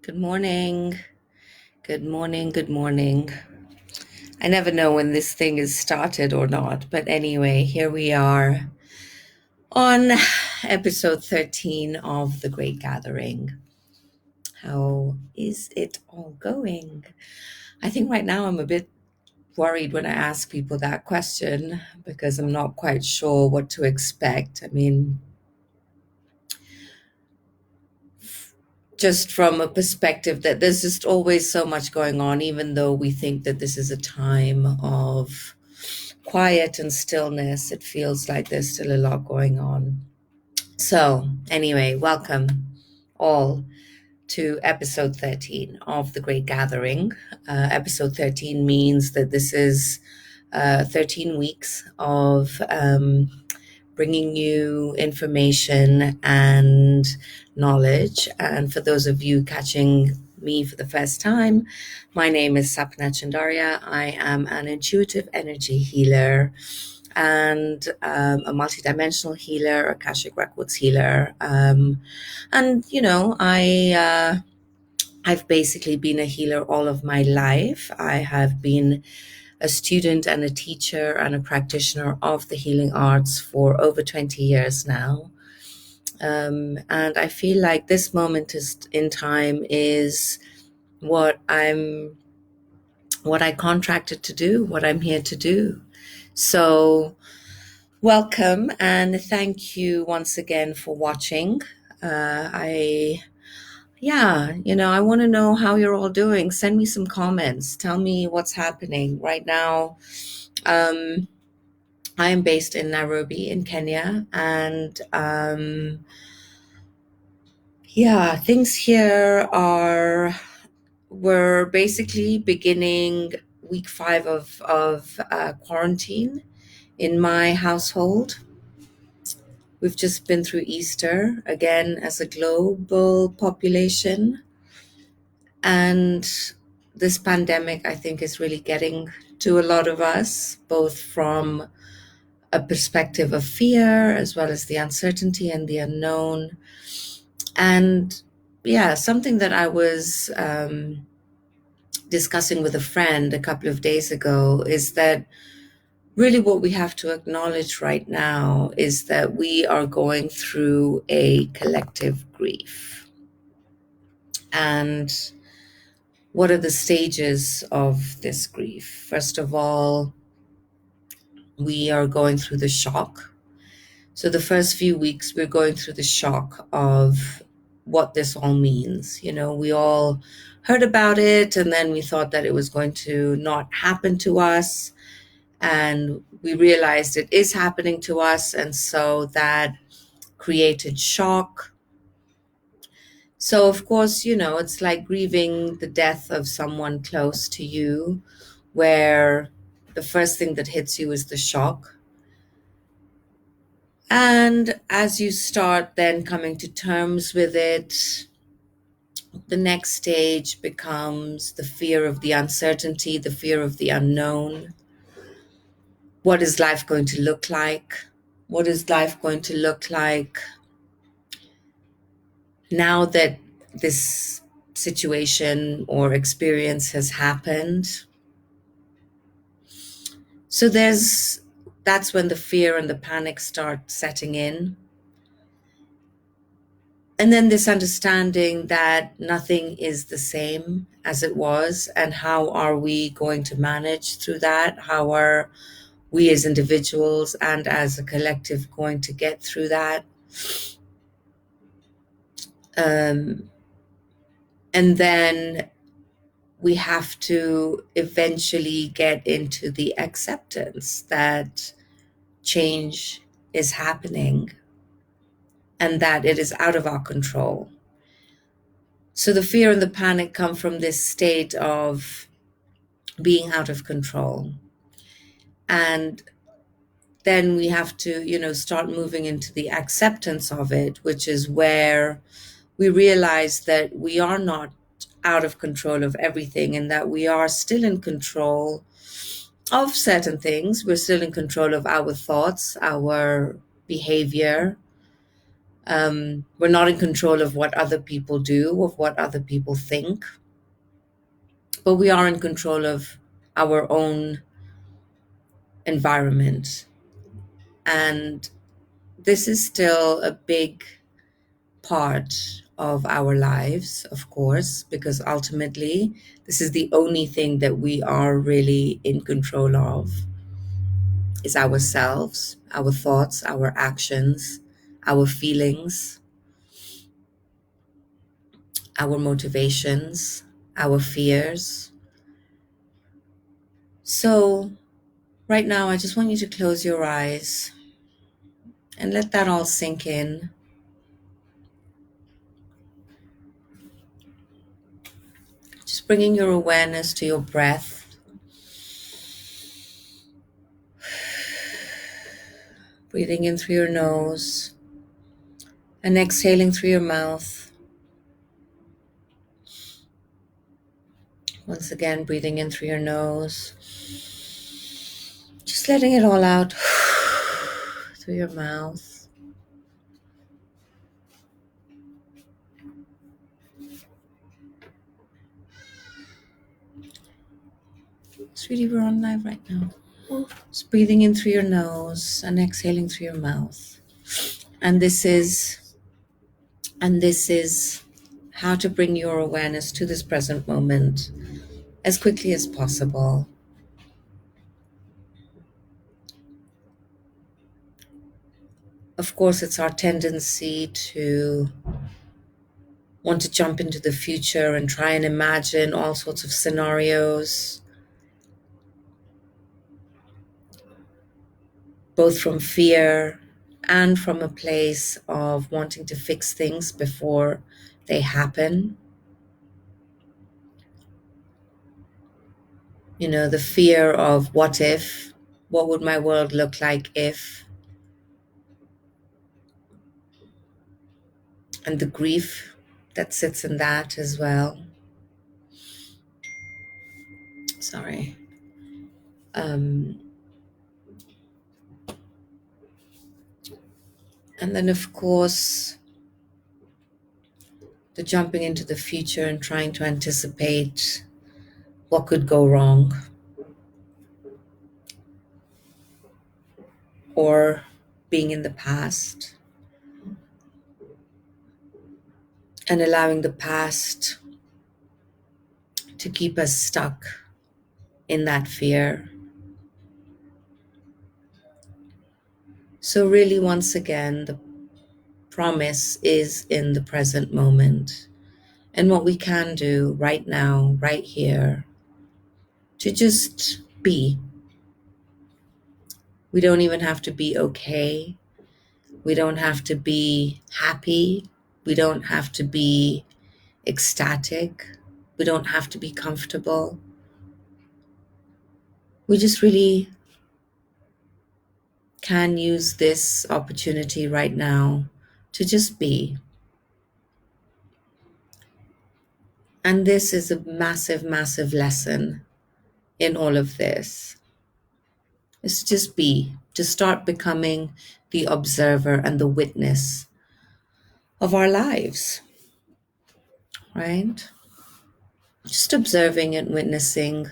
Good morning. Good morning. Good morning. I never know when this thing is started or not, but anyway, here we are on episode 13 of The Great Gathering. How is it all going? I think right now I'm a bit worried when I ask people that question because I'm not quite sure what to expect. I mean, just from a perspective that there's just always so much going on, even though we think that this is a time of quiet and stillness, it feels like there's still a lot going on. So, anyway, welcome all to episode 13 of The Great Gathering. Episode 13 means that this is 13 weeks of bringing you information and knowledge. And for those of you catching me for the first time, my name is Sapna Chandaria. I am an intuitive energy healer and a multidimensional healer, Akashic Records healer. I've basically been a healer all of my life. I have been a student and a teacher and a practitioner of the healing arts for over 20 years now. And I feel like this moment in time is what I contracted to do, what I'm here to do. So welcome and thank you once again for watching. I want to know how you're all doing. Send me some comments. Tell me what's happening right now. I am based in Nairobi in Kenya, and things here we're basically beginning week 5 of quarantine in my household. We've just been through Easter again as a global population. And this pandemic, I think, is really getting to a lot of us, both from a perspective of fear as well as the uncertainty and the unknown. And something that I was discussing with a friend a couple of days ago is that really what we have to acknowledge right now is that we are going through a collective grief. And what are the stages of this grief? First of all, we are going through the shock. So the first few weeks, we're going through the shock of what this all means. You know, we all heard about it, and then we thought that it was going to not happen to us. And we realized it is happening to us. And so that created shock. So, of course, it's like grieving the death of someone close to you, where the first thing that hits you is the shock. And as you start then coming to terms with it, the next stage becomes the fear of the uncertainty, the fear of the unknown. What is life going to look like? What is life going to look like now that this situation or experience has happened? So that's when the fear and the panic start setting in. And then this understanding that nothing is the same as it was, and how are we going to manage through that? How are we as individuals and as a collective going to get through that? And then we have to eventually get into the acceptance that change is happening and that it is out of our control. So the fear and the panic come from this state of being out of control. And then we have to, start moving into the acceptance of it, which is where we realize that we are not out of control of everything and that we are still in control of certain things. We're still in control of our thoughts, our behavior, We're not in control of what other people do, of what other people think, but we are in control of our own environment. And this is still a big part of our lives, of course, because ultimately this is the only thing that we are really in control of is ourselves, our thoughts, our actions, our feelings, our motivations, our fears. So right now, I just want you to close your eyes and let that all sink in. Just bringing your awareness to your breath. Breathing in through your nose and exhaling through your mouth. Once again, breathing in through your nose. Just letting it all out through your mouth. Sweetie, we're on live right now. Just breathing in through your nose and exhaling through your mouth. And this is how to bring your awareness to this present moment as quickly as possible. Of course, it's our tendency to want to jump into the future and try and imagine all sorts of scenarios, both from fear and from a place of wanting to fix things before they happen. You know, the fear of what if, what would my world look like if, and the grief that sits in that as well. Sorry. And then, of course, the jumping into the future and trying to anticipate what could go wrong or being in the past and allowing the past to keep us stuck in that fear. So, really, once again, the promise is in the present moment and what we can do right now, right here, to just be. We don't even have to be okay. We don't have to be happy. We don't have to be ecstatic. We don't have to be comfortable. We just really can use this opportunity right now to just be. And this is a massive, massive lesson in all of this. Is to just be, to start becoming the observer and the witness of our lives, right? Just observing and witnessing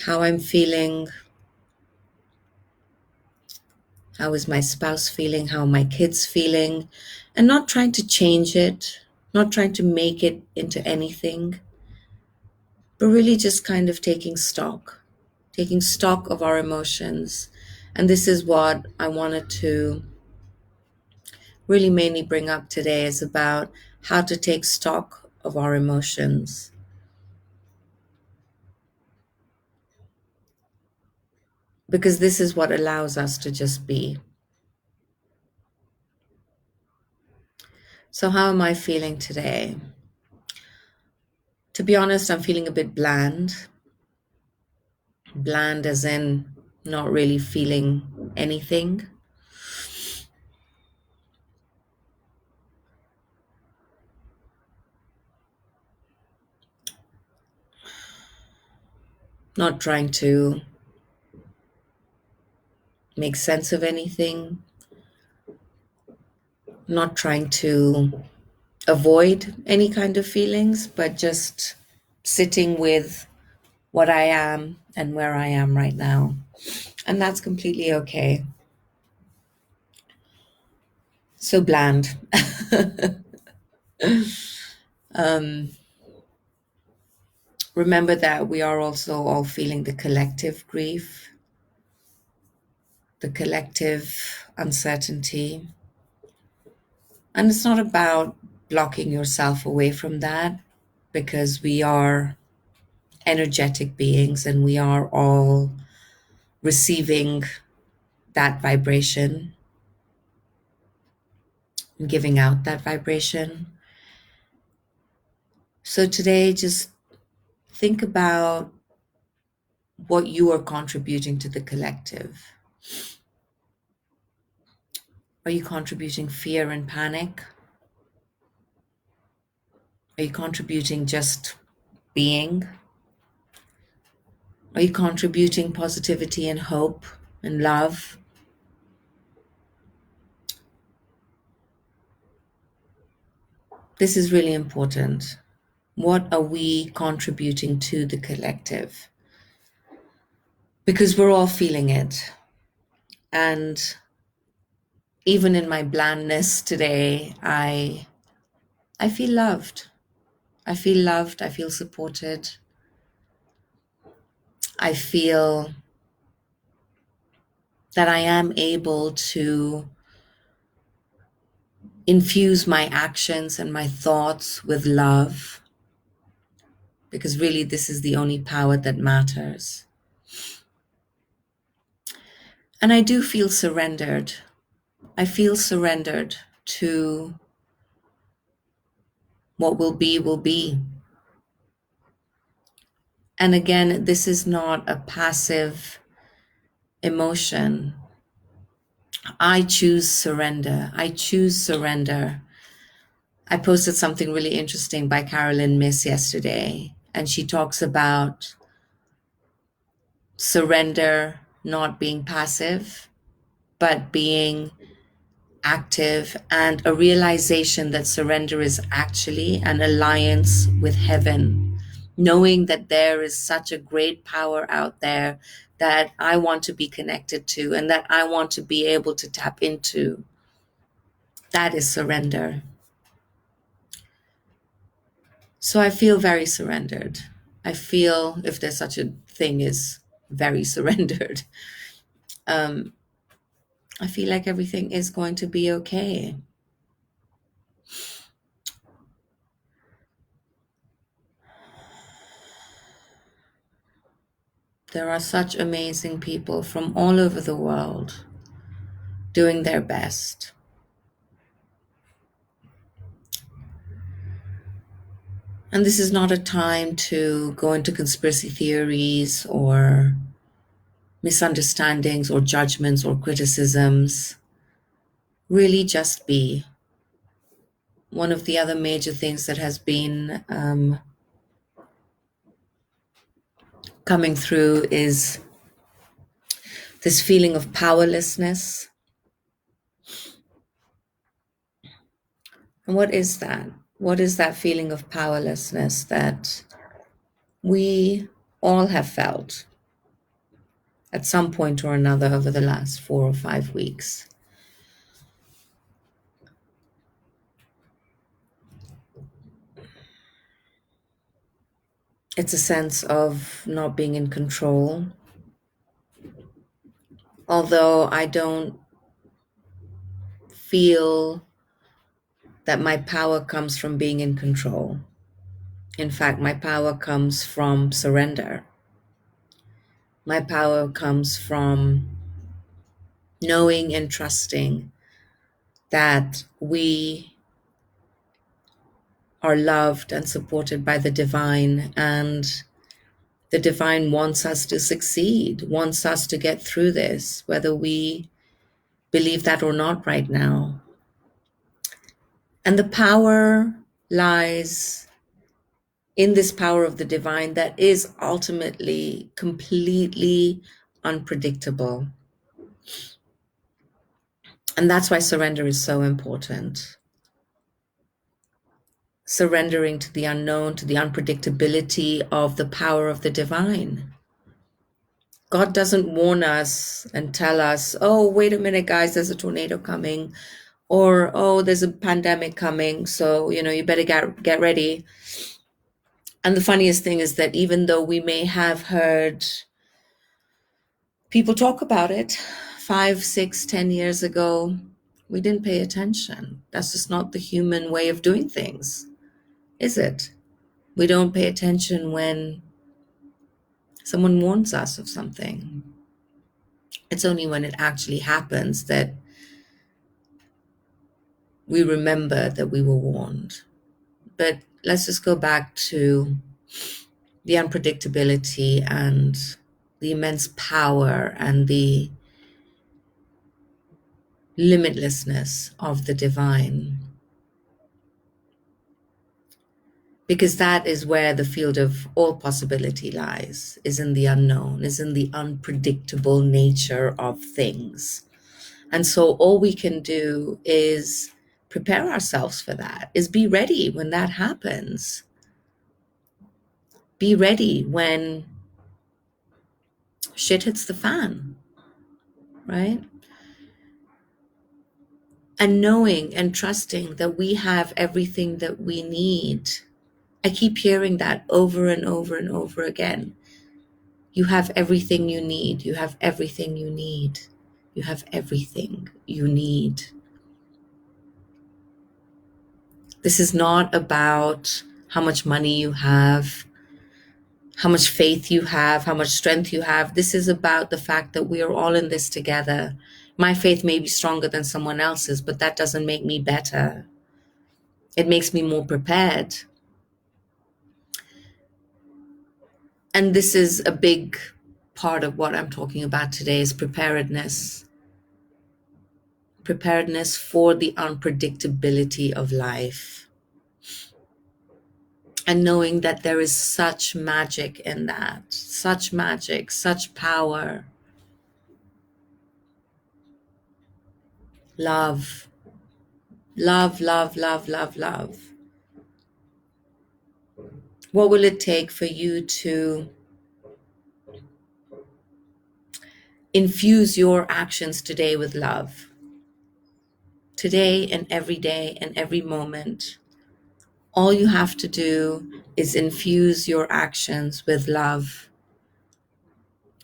how I'm feeling. How is my spouse feeling? How are my kids feeling? And not trying to change it, not trying to make it into anything, but really just kind of taking stock of our emotions. And this is what I wanted to really mainly bring up today, is about how to take stock of our emotions. Because this is what allows us to just be. So, how am I feeling today? To be honest, I'm feeling a bit bland. Bland as in not really feeling anything. Not trying to make sense of anything. not trying to avoid any kind of feelings, but just sitting with what I am and where I am right now. And that's completely okay. So bland. Remember that we are also all feeling the collective grief, the collective uncertainty. And it's not about blocking yourself away from that, because we are energetic beings and we are all receiving that vibration and giving out that vibration. So today, just think about what you are contributing to the collective. Are you contributing fear and panic? Are you contributing just being? Are you contributing positivity and hope and love? This is really important. What are we contributing to the collective? Because we're all feeling it. And even in my blandness today, I feel loved. I feel loved. I feel supported. I feel that I am able to infuse my actions and my thoughts with love, because really this is the only power that matters. And I do feel surrendered. I feel surrendered to what will be, will be. And again, this is not a passive emotion. I choose surrender. I choose surrender. I posted something really interesting by Carolyn Miss yesterday, and she talks about surrender not being passive, but being active, and a realization that surrender is actually an alliance with heaven, knowing that there is such a great power out there that I want to be connected to and that I want to be able to tap into. That is surrender. So I feel very surrendered. I feel, if there's such a thing as very surrendered, um, I feel like everything is going to be okay. There are such amazing people from all over the world doing their best. And this is not a time to go into conspiracy theories or misunderstandings or judgments or criticisms. Really just be. One of the other major things that has been coming through is this feeling of powerlessness. And what is that? What is that feeling of powerlessness that we all have felt at some point or another over the last 4 or 5 weeks? It's a sense of not being in control. Although I don't feel that my power comes from being in control. In fact, my power comes from surrender. My power comes from knowing and trusting that we are loved and supported by the divine, and the divine wants us to succeed, wants us to get through this, whether we believe that or not right now. And the power lies in this power of the divine that is ultimately completely unpredictable. And that's why surrender is so important. Surrendering to the unknown, to the unpredictability of the power of the divine. God doesn't warn us and tell us, oh, wait a minute, guys, there's a tornado coming, or oh, there's a pandemic coming, so you better get ready. And the funniest thing is that even though we may have heard people talk about it 5, 6, 10 years ago, we didn't pay attention. That's just not the human way of doing things, is it? We don't pay attention when someone warns us of something. It's only when it actually happens that we remember that we were warned. But let's just go back to the unpredictability and the immense power and the limitlessness of the divine. Because that is where the field of all possibility lies, is in the unknown, is in the unpredictable nature of things. And so all we can do is prepare ourselves for that, is be ready when that happens. Be ready when shit hits the fan, right? And knowing and trusting that we have everything that we need. I keep hearing that over and over and over again. You have everything you need. You have everything you need. You have everything you need. This is not about how much money you have, how much faith you have, how much strength you have. This is about the fact that we are all in this together. My faith may be stronger than someone else's, but that doesn't make me better. It makes me more prepared. And this is a big part of what I'm talking about today is preparedness. Preparedness for the unpredictability of life. And knowing that there is such magic in that, such magic, such power. Love, love, love, love, love, love. What will it take for you to infuse your actions today with love? Today and every moment. All you have to do is infuse your actions with love.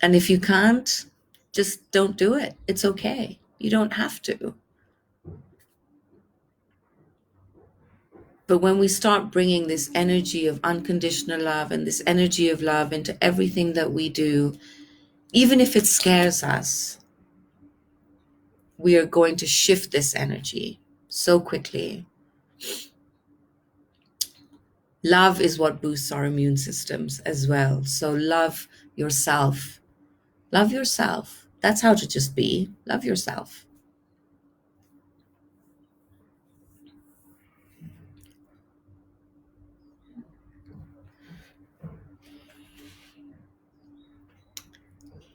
And if you can't, just don't do it. It's okay. You don't have to. But when we start bringing this energy of unconditional love and this energy of love into everything that we do, even if it scares us, we are going to shift this energy so quickly. Love is what boosts our immune systems as well. So love yourself. Love yourself. That's how to just be. Love yourself.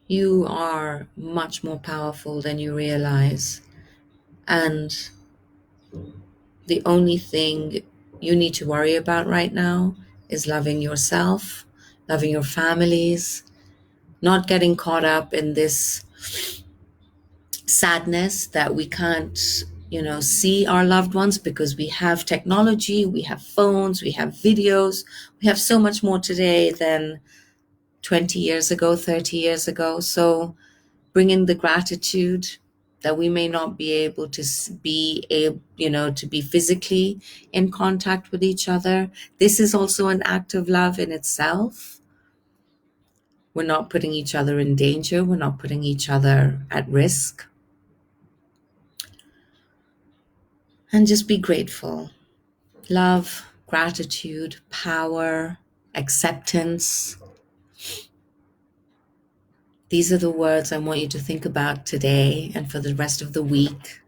You are much more powerful than you realize. And the only thing you need to worry about right now is loving yourself, loving your families, not getting caught up in this sadness that we can't, see our loved ones because we have technology, we have phones, we have videos, we have so much more today than 20 years ago, 30 years ago. So bring in the gratitude that we may not be able to be able, to be physically in contact with each other. This is also an act of love in itself. We're not putting each other in danger. We're not putting each other at risk. And just be grateful. Love, gratitude, power, acceptance. These are the words I want you to think about today and for the rest of the week.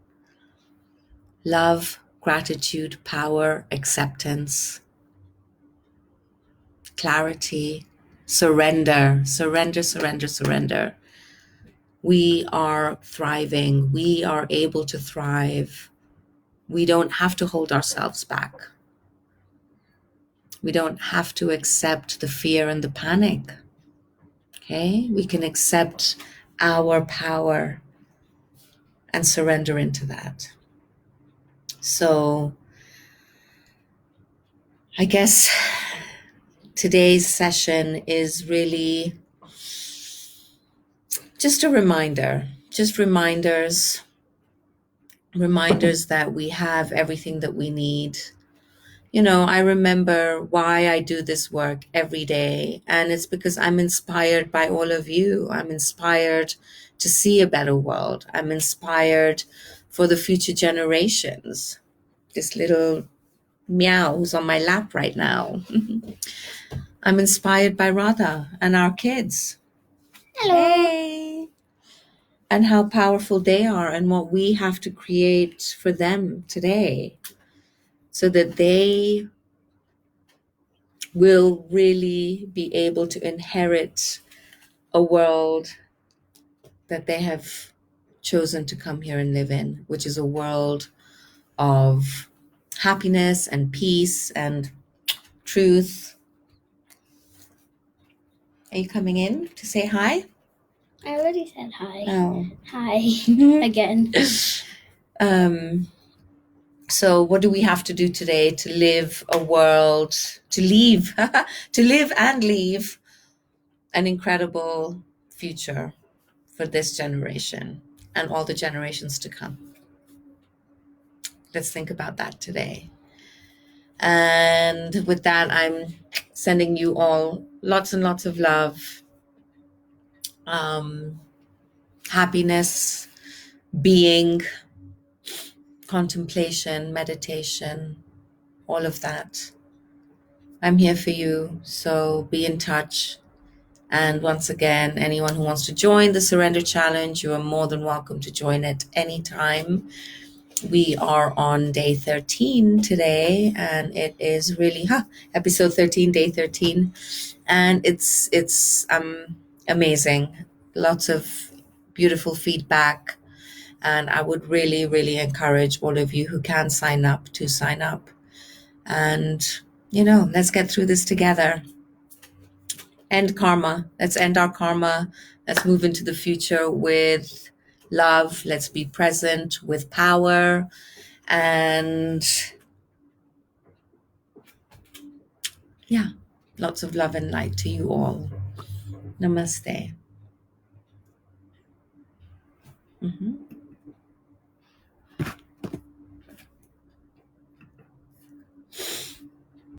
Love, gratitude, power, acceptance, clarity, surrender, surrender, surrender, surrender. we are thriving. We are able to thrive. We don't have to hold ourselves back. We don't have to accept the fear and the panic. Okay? We can accept our power and surrender into that. So I guess today's session is really just a reminder, just reminders that we have everything that we need. You know, I remember why I do this work every day, and it's because I'm inspired by all of you. I'm inspired to see a better world. I'm inspired for the future generations. This little meows on my lap right now. I'm inspired by Radha and our kids. Hello. Hey. And how powerful they are and what we have to create for them today so that they will really be able to inherit a world that they have chosen to come here and live in, which is a world of happiness and peace and truth. Are you coming in to say hi? I already said hi. Oh. Hi again. So what do we have to do today to live a world, to leave, to live and leave an incredible future for this generation and all the generations to come? Let's think about that today. And with that, I'm sending you all lots and lots of love, happiness, being, contemplation, meditation, all of that. I'm here for you, so be in touch. And once again, anyone who wants to join the Surrender Challenge, you are more than welcome to join it anytime. We are on day 13 today, and it is really episode 13, day 13, and it's amazing. Lots of beautiful feedback, and I would really, really encourage all of you who can sign up to sign up. And let's get through this together. End karma. Let's end our karma. Let's move into the future with love. Let's be present with power. And yeah, lots of love and light to you all. Namaste. Mm-hmm.